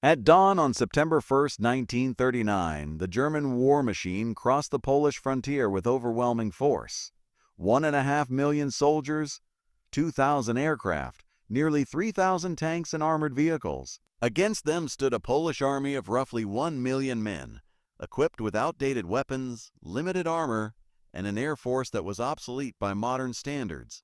At dawn on September 1, 1939, the German war machine crossed the Polish frontier with overwhelming force. 1.5 million soldiers, 2,000 aircraft, nearly 3,000 tanks and armored vehicles. Against them stood a Polish army of roughly 1 million men, equipped with outdated weapons, limited armor, and an air force that was obsolete by modern standards.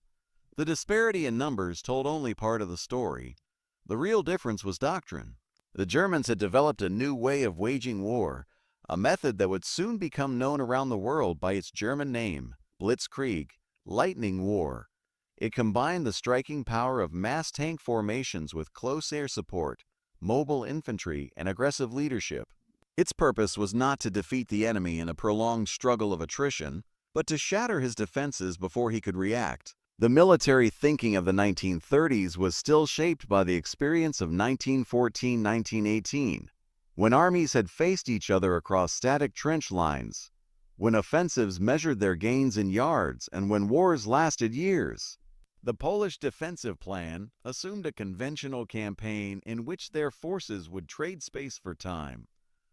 The disparity in numbers told only part of the story. The real difference was doctrine. The Germans had developed a new way of waging war, a method that would soon become known around the world by its German name, Blitzkrieg, lightning war. It combined the striking power of mass tank formations with close air support, mobile infantry, and aggressive leadership. Its purpose was not to defeat the enemy in a prolonged struggle of attrition, but to shatter his defenses before he could react. The military thinking of the 1930s was still shaped by the experience of 1914-1918, when armies had faced each other across static trench lines, when offensives measured their gains in yards, and when wars lasted years. The Polish defensive plan assumed a conventional campaign in which their forces would trade space for time,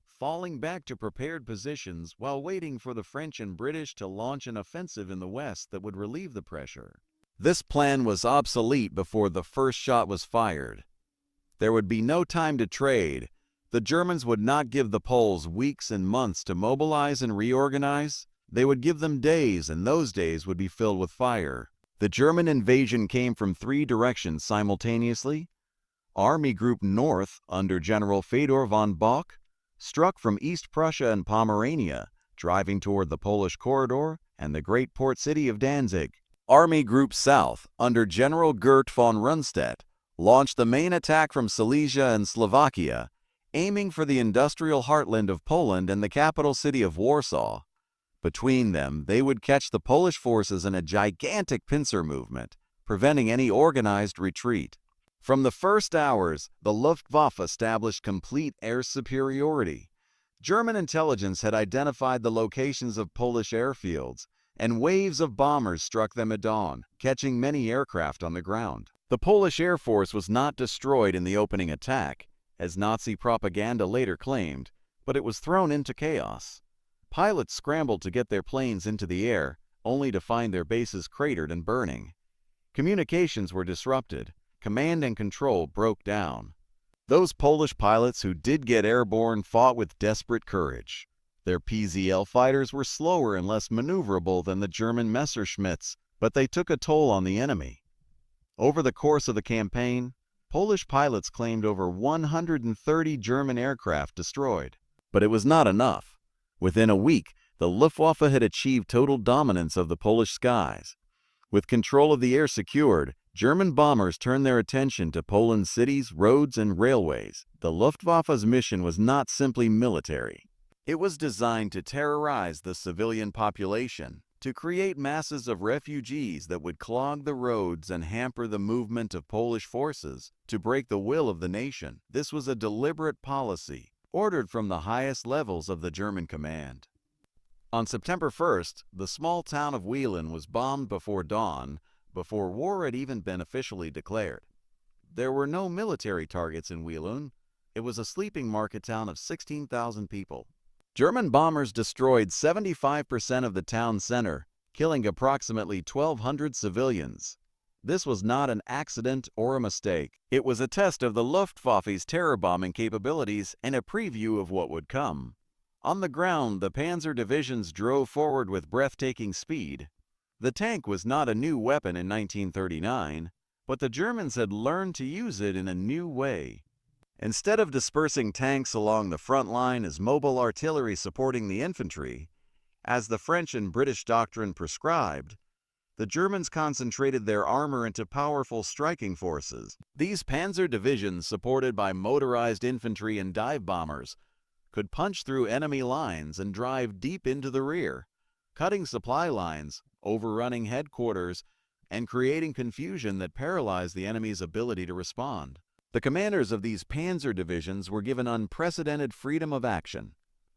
falling back to prepared positions while waiting for the French and British to launch an offensive in the west that would relieve the pressure. This plan was obsolete before the first shot was fired. There would be no time to trade. The Germans would not give the Poles weeks and months to mobilize and reorganize. They would give them days, and those days would be filled with fire. The German invasion came from 3 directions simultaneously. Army Group North, under General Fedor von Bock, struck from East Prussia and Pomerania, driving toward the Polish corridor and the great port city of Danzig. Army Group South, under General Gert von Rundstedt, launched the main attack from Silesia and Slovakia, aiming for the industrial heartland of Poland and the capital city of Warsaw. Between them, they would catch the Polish forces in a gigantic pincer movement, preventing any organized retreat. From the first hours, the Luftwaffe established complete air superiority. German intelligence had identified the locations of Polish airfields, and waves of bombers struck them at dawn, catching many aircraft on the ground. The Polish Air Force was not destroyed in the opening attack, as Nazi propaganda later claimed, but it was thrown into chaos. Pilots scrambled to get their planes into the air, only to find their bases cratered and burning. Communications were disrupted. Command and control broke down. Those Polish pilots who did get airborne fought with desperate courage. Their PZL fighters were slower and less maneuverable than the German Messerschmitts, but they took a toll on the enemy. Over the course of the campaign, Polish pilots claimed over 130 German aircraft destroyed. But it was not enough. Within a week, the Luftwaffe had achieved total dominance of the Polish skies. With control of the air secured, German bombers turned their attention to Poland's cities, roads, and railways. The Luftwaffe's mission was not simply military. It was designed to terrorize the civilian population, to create masses of refugees that would clog the roads and hamper the movement of Polish forces, to break the will of the nation. This was a deliberate policy, ordered from the highest levels of the German command. On September 1st, the small town of Wielan was bombed before dawn, before war had even been officially declared. There were no military targets in Wielan. It was a sleeping market town of 16,000 people. German bombers destroyed 75% of the town center, killing approximately 1,200 civilians. This was not an accident or a mistake. It was a test of the Luftwaffe's terror bombing capabilities and a preview of what would come. On the ground, the Panzer divisions drove forward with breathtaking speed. The tank was not a new weapon in 1939, but the Germans had learned to use it in a new way. Instead of dispersing tanks along the front line as mobile artillery supporting the infantry, as the French and British doctrine prescribed, the Germans concentrated their armor into powerful striking forces. These panzer divisions, supported by motorized infantry and dive bombers, could punch through enemy lines and drive deep into the rear, cutting supply lines, overrunning headquarters, and creating confusion that paralyzed the enemy's ability to respond. The commanders of these panzer divisions were given unprecedented freedom of action.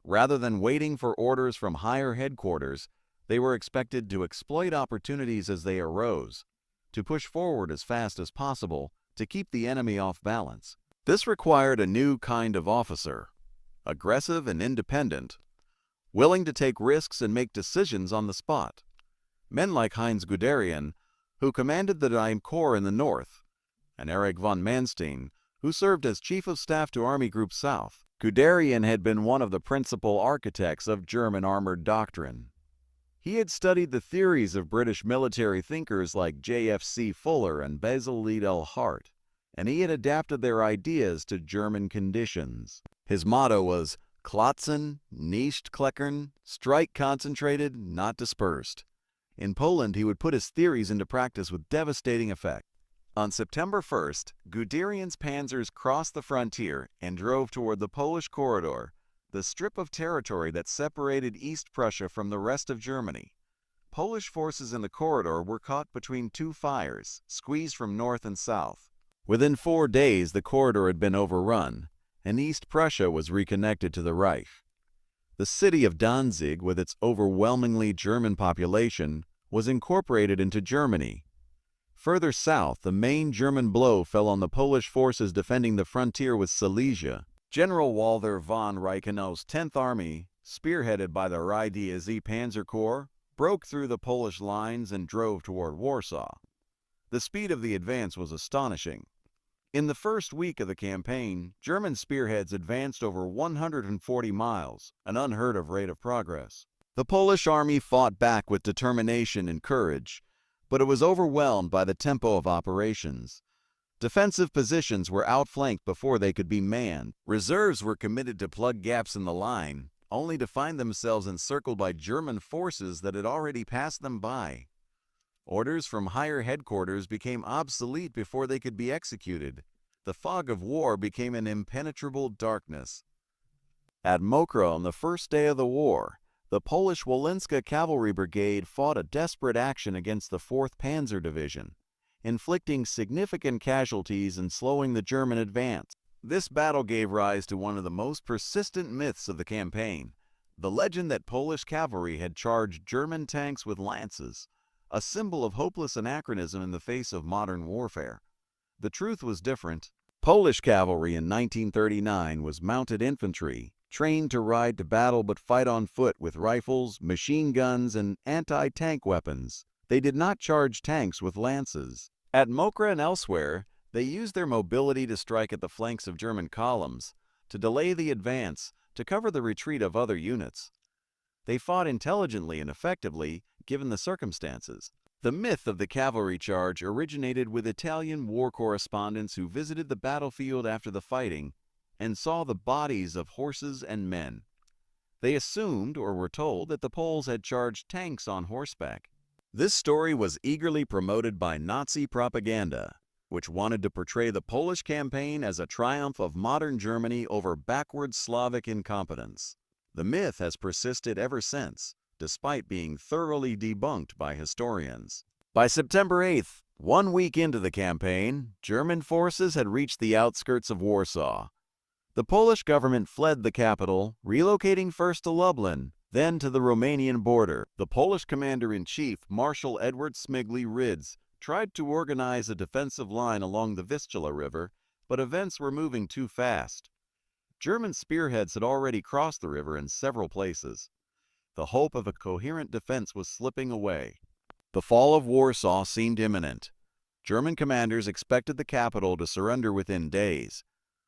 Rather than waiting for orders from higher headquarters, they were expected to exploit opportunities as they arose, to push forward as fast as possible, to keep the enemy off balance. This required a new kind of officer, aggressive and independent, willing to take risks and make decisions on the spot. Men like Heinz Guderian, who commanded the 9th Corps in the north, and Erich von Manstein, who served as Chief of Staff to Army Group South. Guderian had been one of the principal architects of German armored doctrine. He had studied the theories of British military thinkers like J.F.C. Fuller and Basil Liddell Hart, and he had adapted their ideas to German conditions. His motto was Klotzen, nicht kleckern, strike concentrated, not dispersed. In Poland, he would put his theories into practice with devastating effect. On September 1st, Guderian's panzers crossed the frontier and drove toward the Polish corridor, the strip of territory that separated East Prussia from the rest of Germany. Polish forces in the corridor were caught between two fires, squeezed from north and south. Within 4 days, the corridor had been overrun, and East Prussia was reconnected to the Reich. The city of Danzig, with its overwhelmingly German population, was incorporated into Germany. Further south, the main German blow fell on the Polish forces defending the frontier with Silesia. General Walther von Reichenau's 10th Army, spearheaded by the Rydz-Śmigły Panzer Corps, broke through the Polish lines and drove toward Warsaw. The speed of the advance was astonishing. In the first week of the campaign, German spearheads advanced over 140 miles, an unheard-of rate of progress. The Polish army fought back with determination and courage, but it was overwhelmed by the tempo of operations. Defensive positions were outflanked before they could be manned. Reserves were committed to plug gaps in the line, only to find themselves encircled by German forces that had already passed them by. Orders from higher headquarters became obsolete before they could be executed. The fog of war became an impenetrable darkness. At Mokra, on the first day of the war, the Polish Wolinska Cavalry Brigade fought a desperate action against the 4th Panzer Division, inflicting significant casualties and slowing the German advance. This battle gave rise to one of the most persistent myths of the campaign, the legend that Polish cavalry had charged German tanks with lances, a symbol of hopeless anachronism in the face of modern warfare. The truth was different. Polish cavalry in 1939 was mounted infantry, trained to ride to battle but fight on foot with rifles, machine guns, and anti-tank weapons. They did not charge tanks with lances. At Mokra and elsewhere, they used their mobility to strike at the flanks of German columns, to delay the advance, to cover the retreat of other units. They fought intelligently and effectively, given the circumstances. The myth of the cavalry charge originated with Italian war correspondents who visited the battlefield after the fighting and saw the bodies of horses and men. They assumed, or were told, that the Poles had charged tanks on horseback. This story was eagerly promoted by Nazi propaganda, which wanted to portray the Polish campaign as a triumph of modern Germany over backward Slavic incompetence. The myth has persisted ever since, despite being thoroughly debunked by historians. By September 8th, 1 week into the campaign, German forces had reached the outskirts of Warsaw. The Polish government fled the capital, relocating first to Lublin, then to the Romanian border. The Polish commander-in-chief, Marshal Wrydz-Śmigły Rydz, tried to organize a defensive line along the Vistula River, but events were moving too fast. German spearheads had already crossed the river in several places. The hope of a coherent defense was slipping away. The fall of Warsaw seemed imminent. German commanders expected the capital to surrender within days.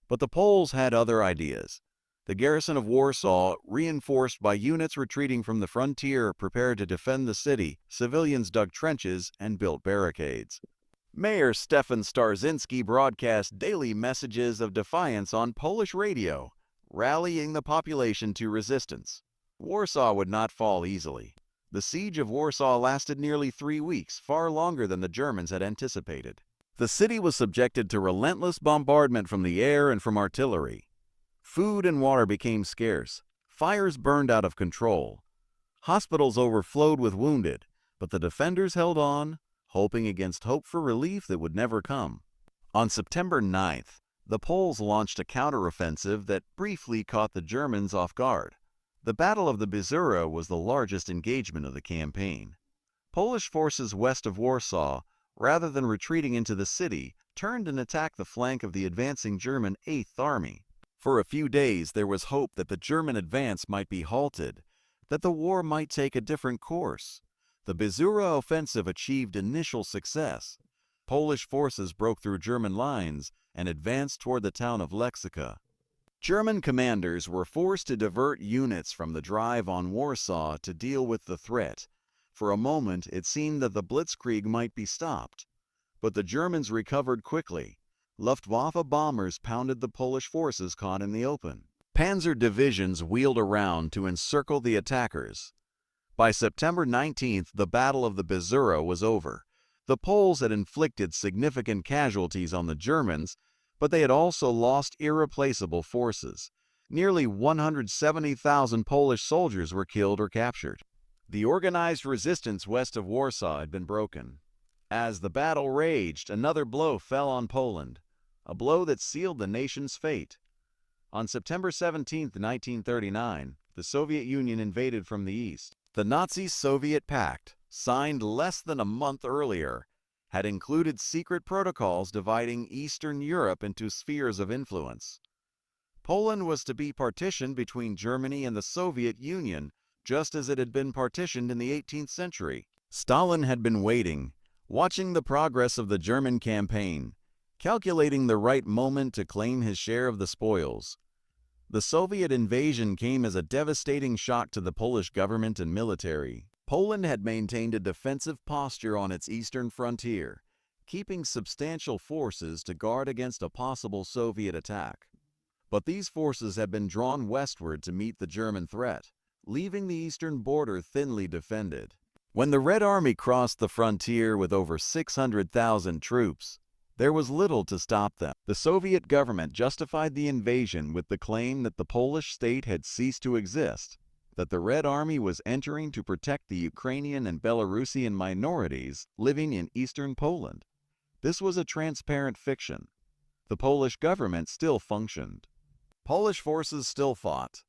But the Poles had other ideas. The garrison of Warsaw, reinforced by units retreating from the frontier, prepared to defend the city. Civilians dug trenches and built barricades. Mayor Stefan Starzyński broadcast daily messages of defiance on Polish radio, rallying the population to resistance. Warsaw would not fall easily. The siege of Warsaw lasted nearly 3 weeks, far longer than the Germans had anticipated. The city was subjected to relentless bombardment from the air and from artillery. Food and water became scarce. Fires burned out of control. Hospitals overflowed with wounded, but the defenders held on, hoping against hope for relief that would never come. On September 9th, the Poles launched a counteroffensive that briefly caught the Germans off guard. The Battle of the Bizura was the largest engagement of the campaign. Polish forces west of Warsaw, rather than retreating into the city, turned and attacked the flank of the advancing German 8th Army. For a few days, there was hope that the German advance might be halted, that the war might take a different course. The Bizura offensive achieved initial success. Polish forces broke through German lines and advanced toward the town of Lexica. German commanders were forced to divert units from the drive on Warsaw to deal with the threat. For a moment, it seemed that the Blitzkrieg might be stopped. But the Germans recovered quickly. Luftwaffe bombers pounded the Polish forces caught in the open. Panzer divisions wheeled around to encircle the attackers. By September 19th, the Battle of the Bizura was over. The Poles had inflicted significant casualties on the Germans, but they had also lost irreplaceable forces. Nearly 170,000 Polish soldiers were killed or captured. The organized resistance west of Warsaw had been broken. As the battle raged, another blow fell on Poland, a blow that sealed the nation's fate. On September 17, 1939, the Soviet Union invaded from the east. The Nazi-Soviet pact, signed less than a month earlier, had included secret protocols dividing Eastern Europe into spheres of influence. Poland was to be partitioned between Germany and the Soviet Union, just as it had been partitioned in the 18th century. Stalin had been waiting, watching the progress of the German campaign, calculating the right moment to claim his share of the spoils. The Soviet invasion came as a devastating shock to the Polish government and military. Poland had maintained a defensive posture on its eastern frontier, keeping substantial forces to guard against a possible Soviet attack. But these forces had been drawn westward to meet the German threat, leaving the eastern border thinly defended. When the Red Army crossed the frontier with over 600,000 troops, there was little to stop them. The Soviet government justified the invasion with the claim that the Polish state had ceased to exist, that the Red Army was entering to protect the Ukrainian and Belarusian minorities living in eastern Poland. This was a transparent fiction. The Polish government still functioned. Polish forces still fought.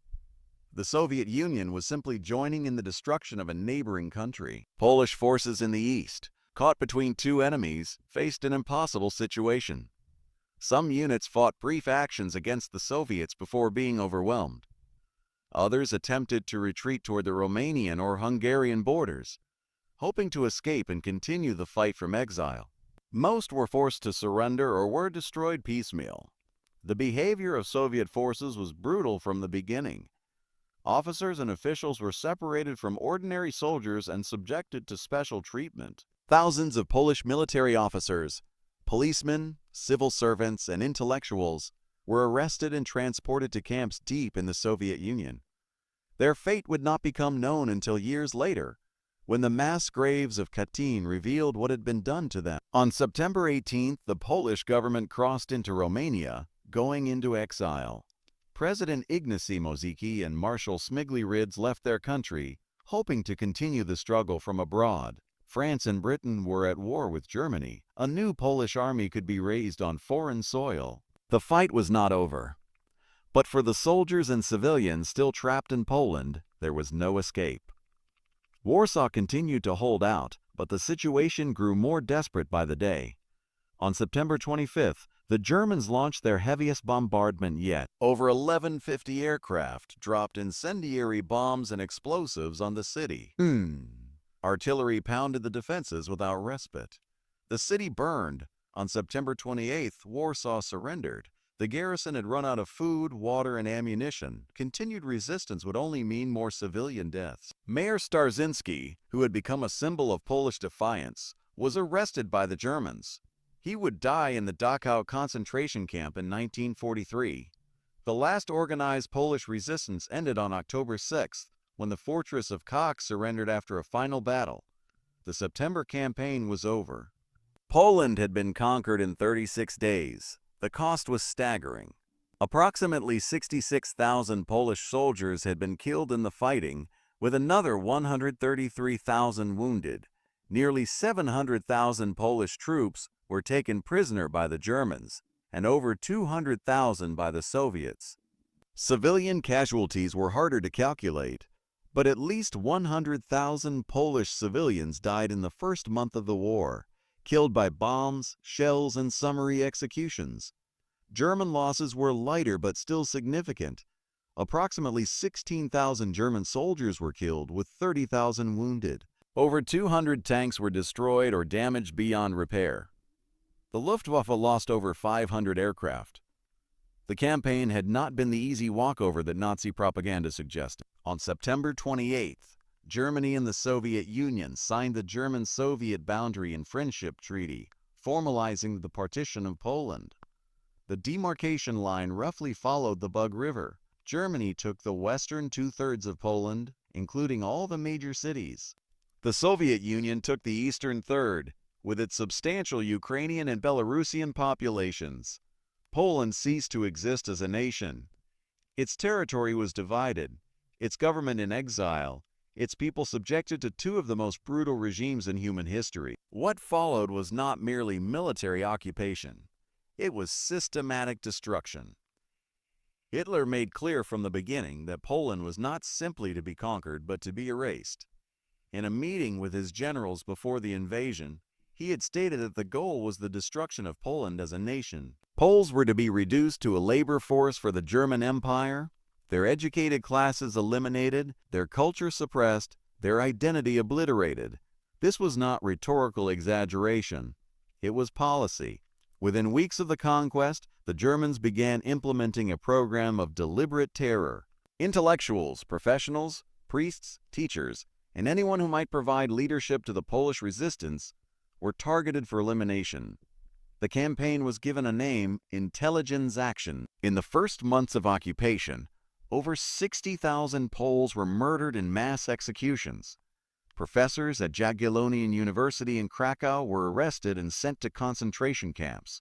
The Soviet Union was simply joining in the destruction of a neighboring country. Polish forces in the east, caught between two enemies, faced an impossible situation. Some units fought brief actions against the Soviets before being overwhelmed. Others attempted to retreat toward the Romanian or Hungarian borders, hoping to escape and continue the fight from exile. Most were forced to surrender or were destroyed piecemeal. The behavior of Soviet forces was brutal from the beginning. Officers and officials were separated from ordinary soldiers and subjected to special treatment. Thousands of Polish military officers, policemen, civil servants, and intellectuals were arrested and transported to camps deep in the Soviet Union. Their fate would not become known until years later, when the mass graves of Katyn revealed what had been done to them. On September 18th, the Polish government crossed into Romania, going into exile. President Ignacy Mozicki and Marshal Śmigły left their country, hoping to continue the struggle from abroad. France and Britain were at war with Germany. A new Polish army could be raised on foreign soil. The fight was not over. But for the soldiers and civilians still trapped in Poland, there was no escape. Warsaw continued to hold out, but the situation grew more desperate by the day. On September 25th, the Germans launched their heaviest bombardment yet. Over 1,150 aircraft dropped incendiary bombs and explosives on the city. Artillery pounded the defenses without respite. The city burned. On September 28th, Warsaw surrendered. The garrison had run out of food, water, and ammunition. Continued resistance would only mean more civilian deaths. Mayor Starzyński, who had become a symbol of Polish defiance, was arrested by the Germans. He would die in the Dachau concentration camp in 1943. The last organized Polish resistance ended on October 6th, when the fortress of Kock surrendered after a final battle. The September campaign was over. Poland had been conquered in 36 days. The cost was staggering. Approximately 66,000 Polish soldiers had been killed in the fighting, with another 133,000 wounded. Nearly 700,000 Polish troops were taken prisoner by the Germans, and over 200,000 by the Soviets. Civilian casualties were harder to calculate, but at least 100,000 Polish civilians died in the first month of the war, killed by bombs, shells, and summary executions. German losses were lighter but still significant. Approximately 16,000 German soldiers were killed, with 30,000 wounded. Over 200 tanks were destroyed or damaged beyond repair. The Luftwaffe lost over 500 aircraft. The campaign had not been the easy walkover that Nazi propaganda suggested. On September 28th, Germany and the Soviet Union signed the German-Soviet Boundary and Friendship Treaty, formalizing the partition of Poland. The demarcation line roughly followed the Bug River. Germany took the western two-thirds of Poland, including all the major cities. The Soviet Union took the eastern third, with its substantial Ukrainian and Belarusian populations. Poland ceased to exist as a nation. Its territory was divided, its government in exile, its people subjected to two of the most brutal regimes in human history. What followed was not merely military occupation. It was systematic destruction. Hitler made clear from the beginning that Poland was not simply to be conquered but to be erased. In a meeting with his generals before the invasion, he had stated that the goal was the destruction of Poland as a nation. Poles were to be reduced to a labor force for the German Empire, their educated classes eliminated, their culture suppressed, their identity obliterated. This was not rhetorical exaggeration. It was policy. Within weeks of the conquest, the Germans began implementing a program of deliberate terror. Intellectuals, professionals, priests, teachers, and anyone who might provide leadership to the Polish resistance were targeted for elimination. The campaign was given a name, Intelligence Action. In the first months of occupation, over 60,000 Poles were murdered in mass executions. Professors at Jagiellonian University in Krakow were arrested and sent to concentration camps.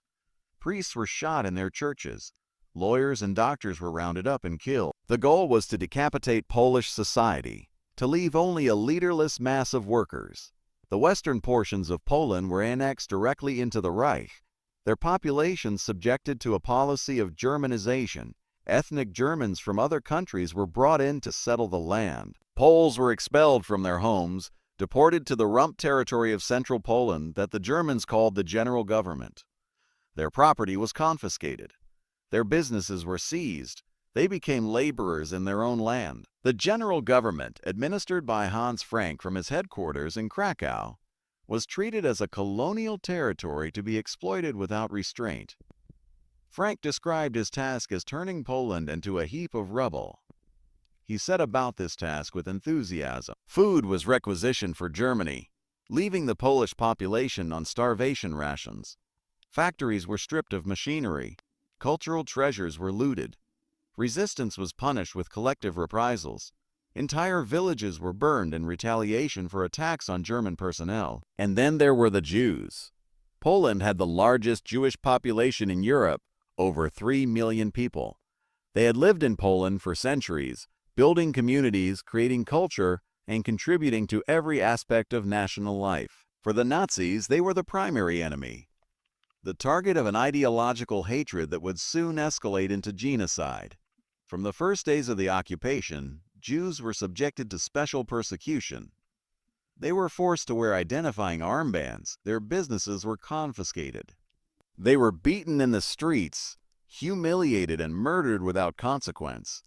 Priests were shot in their churches. Lawyers and doctors were rounded up and killed. The goal was to decapitate Polish society, to leave only a leaderless mass of workers. The western portions of Poland were annexed directly into the Reich, their populations subjected to a policy of Germanization. Ethnic Germans from other countries were brought in to settle the land. Poles were expelled from their homes, deported to the rump territory of central Poland that the Germans called the general government. Their property was confiscated. Their businesses were seized. They became laborers in their own land. The general government, administered by Hans Frank from his headquarters in Krakow, was treated as a colonial territory to be exploited without restraint. Frank described his task as turning Poland into a heap of rubble. He set about this task with enthusiasm. Food was requisitioned for Germany, leaving the Polish population on starvation rations. Factories were stripped of machinery. Cultural treasures were looted. Resistance was punished with collective reprisals. Entire villages were burned in retaliation for attacks on German personnel. And then there were the Jews. Poland had the largest Jewish population in Europe, over 3 million people. They had lived in Poland for centuries, building communities, creating culture, and contributing to every aspect of national life. For the Nazis, they were the primary enemy, the target of an ideological hatred that would soon escalate into genocide. From the first days of the occupation, Jews were subjected to special persecution. They were forced to wear identifying armbands. Their businesses were confiscated. They were beaten in the streets, humiliated and murdered without consequence.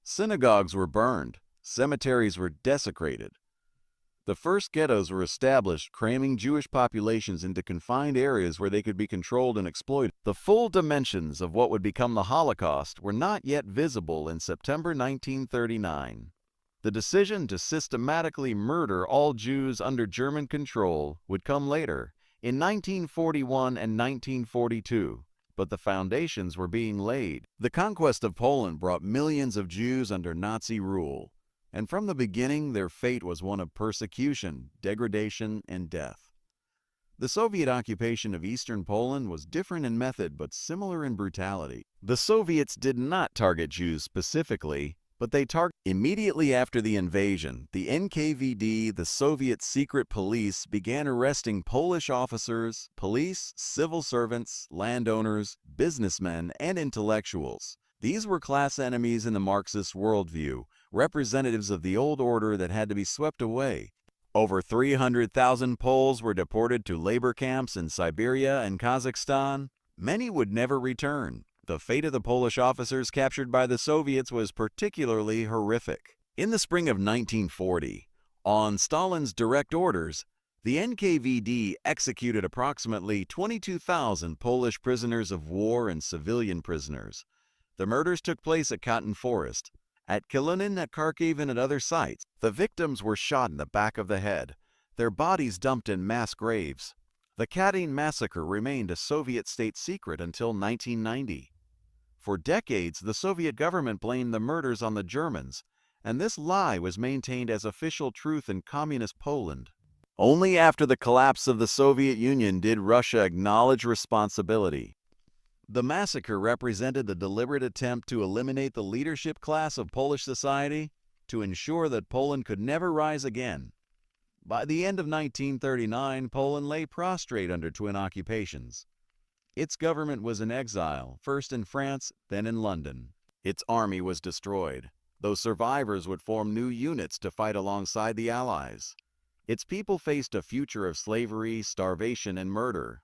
Synagogues were burned. Cemeteries were desecrated. The first ghettos were established, cramming Jewish populations into confined areas where they could be controlled and exploited. The full dimensions of what would become the Holocaust were not yet visible in September 1939. The decision to systematically murder all Jews under German control would come later, in 1941 and 1942, but the foundations were being laid. The conquest of Poland brought millions of Jews under Nazi rule, and from the beginning their fate was one of persecution, degradation, and death. The Soviet occupation of eastern Poland was different in method but similar in brutality. The Soviets did not target Jews specifically, but they targeted. Immediately after the invasion, the NKVD, the Soviet secret police, began arresting Polish officers, police, civil servants, landowners, businessmen, and intellectuals. These were class enemies in the Marxist worldview, representatives of the old order that had to be swept away. Over 300,000 Poles were deported to labor camps in Siberia and Kazakhstan. Many would never return. The fate of the Polish officers captured by the Soviets was particularly horrific. In the spring of 1940, on Stalin's direct orders, the NKVD executed approximately 22,000 Polish prisoners of war and civilian prisoners. The murders took place at Katyn Forest, at Kilunin, at Kharkiv, and at other sites. The victims were shot in the back of the head, their bodies dumped in mass graves. The Katyn Massacre remained a Soviet state secret until 1990. For decades, the Soviet government blamed the murders on the Germans, and this lie was maintained as official truth in communist Poland. Only after the collapse of the Soviet Union did Russia acknowledge responsibility. The massacre represented the deliberate attempt to eliminate the leadership class of Polish society to ensure that Poland could never rise again. By the end of 1939, Poland lay prostrate under twin occupations. Its government was in exile, first in France, then in London. Its army was destroyed, though survivors would form new units to fight alongside the Allies. Its people faced a future of slavery, starvation, and murder.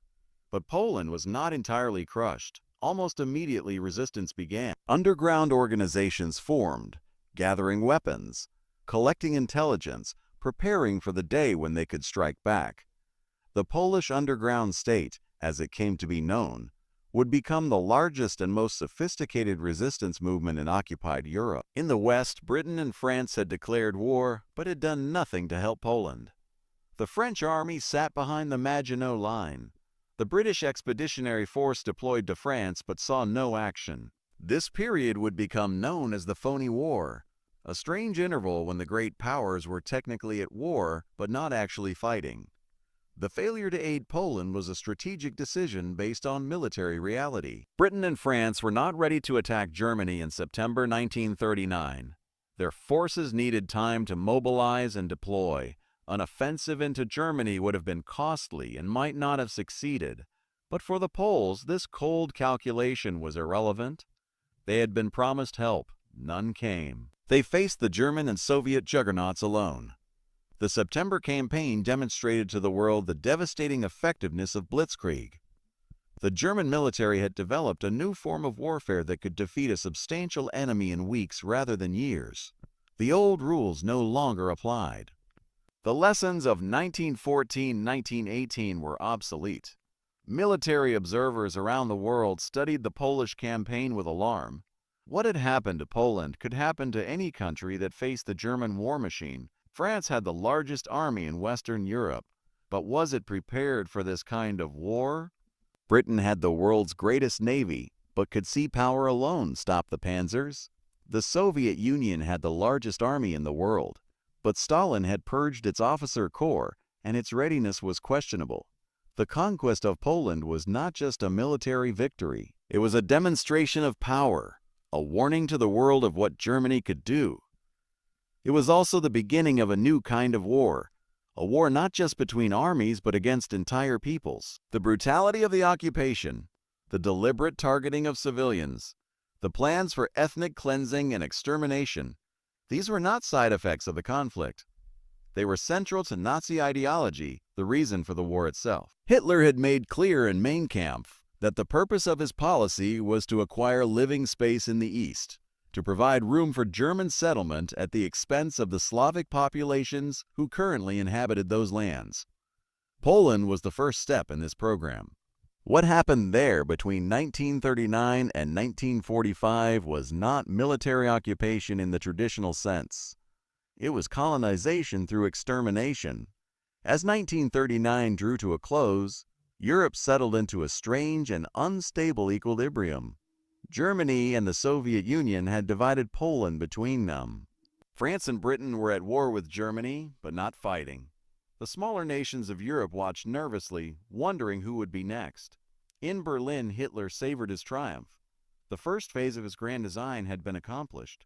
But Poland was not entirely crushed. Almost immediately, resistance began. Underground organizations formed, gathering weapons, collecting intelligence, preparing for the day when they could strike back. The Polish underground state, as it came to be known, would become the largest and most sophisticated resistance movement in occupied Europe. In the West, Britain and France had declared war, but had done nothing to help Poland. The French army sat behind the Maginot Line. The British Expeditionary Force deployed to France but saw no action. This period would become known as the Phony War, a strange interval when the great powers were technically at war but not actually fighting. The failure to aid Poland was a strategic decision based on military reality. Britain and France were not ready to attack Germany in September 1939. Their forces needed time to mobilize and deploy. An offensive into Germany would have been costly and might not have succeeded. But for the Poles, this cold calculation was irrelevant. They had been promised help. None came. They faced the German and Soviet juggernauts alone. The September campaign demonstrated to the world the devastating effectiveness of Blitzkrieg. The German military had developed a new form of warfare that could defeat a substantial enemy in weeks rather than years. The old rules no longer applied. The lessons of 1914-1918 were obsolete. Military observers around the world studied the Polish campaign with alarm. What had happened to Poland could happen to any country that faced the German war machine. France had the largest army in Western Europe, but was it prepared for this kind of war? Britain had the world's greatest navy, but could sea power alone stop the Panzers? The Soviet Union had the largest army in the world, but Stalin had purged its officer corps, and its readiness was questionable. The conquest of Poland was not just a military victory. It was a demonstration of power, a warning to the world of what Germany could do. It was also the beginning of a new kind of war, a war not just between armies but against entire peoples. The brutality of the occupation, the deliberate targeting of civilians, the plans for ethnic cleansing and extermination, these were not side effects of the conflict. They were central to Nazi ideology, the reason for the war itself. Hitler had made clear in Mein Kampf that the purpose of his policy was to acquire living space in the East, to provide room for German settlement at the expense of the Slavic populations who currently inhabited those lands. Poland was the first step in this program. What happened there between 1939 and 1945 was not military occupation in the traditional sense. It was colonization through extermination. As 1939 drew to a close, Europe settled into a strange and unstable equilibrium. Germany and the Soviet Union had divided Poland between them. France and Britain were at war with Germany, but not fighting. The smaller nations of Europe watched nervously, wondering who would be next. In Berlin, Hitler savored his triumph. The first phase of his grand design had been accomplished.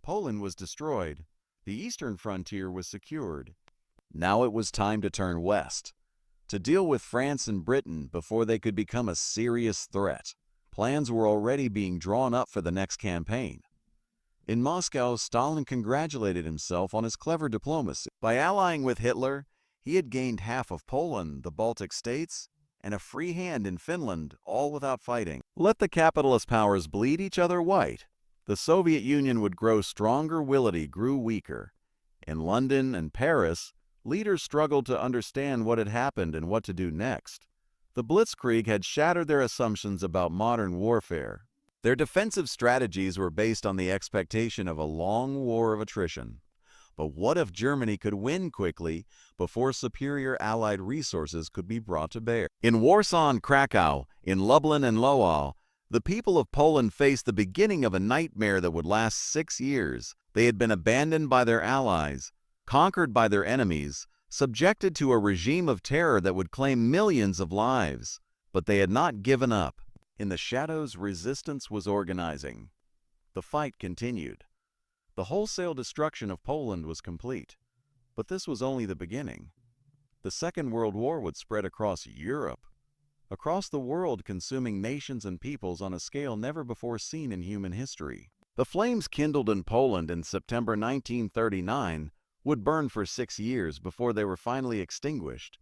Poland was destroyed. The eastern frontier was secured. Now it was time to turn west, to deal with France and Britain before they could become a serious threat. Plans were already being drawn up for the next campaign. In Moscow, Stalin congratulated himself on his clever diplomacy. By allying with Hitler, he had gained half of Poland, the Baltic states, and a free hand in Finland, all without fighting. Let the capitalist powers bleed each other white. The Soviet Union would grow stronger while it grew weaker. In London and Paris, leaders struggled to understand what had happened and what to do next. The Blitzkrieg had shattered their assumptions about modern warfare. Their defensive strategies were based on the expectation of a long war of attrition. But what if Germany could win quickly before superior Allied resources could be brought to bear? In Warsaw and Krakow, in Lublin and Lwów, the people of Poland faced the beginning of a nightmare that would last 6 years. They had been abandoned by their allies, conquered by their enemies, subjected to a regime of terror that would claim millions of lives. But they had not given up. In the shadows, resistance was organizing. The fight continued. The wholesale destruction of Poland was complete. But this was only the beginning. The Second World War would spread across Europe, across the world, consuming nations and peoples on a scale never before seen in human history. The flames kindled in Poland in September 1939 would burn for 6 years before they were finally extinguished.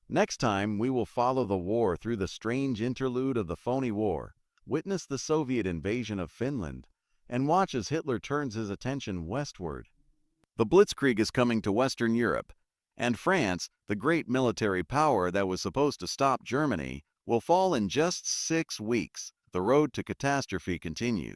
Next time, we will follow the war through the strange interlude of the phony war, witness the Soviet invasion of Finland, and watch as Hitler turns his attention westward. The Blitzkrieg is coming to Western Europe, and France, the great military power that was supposed to stop Germany, will fall in just 6 weeks. The road to catastrophe continues.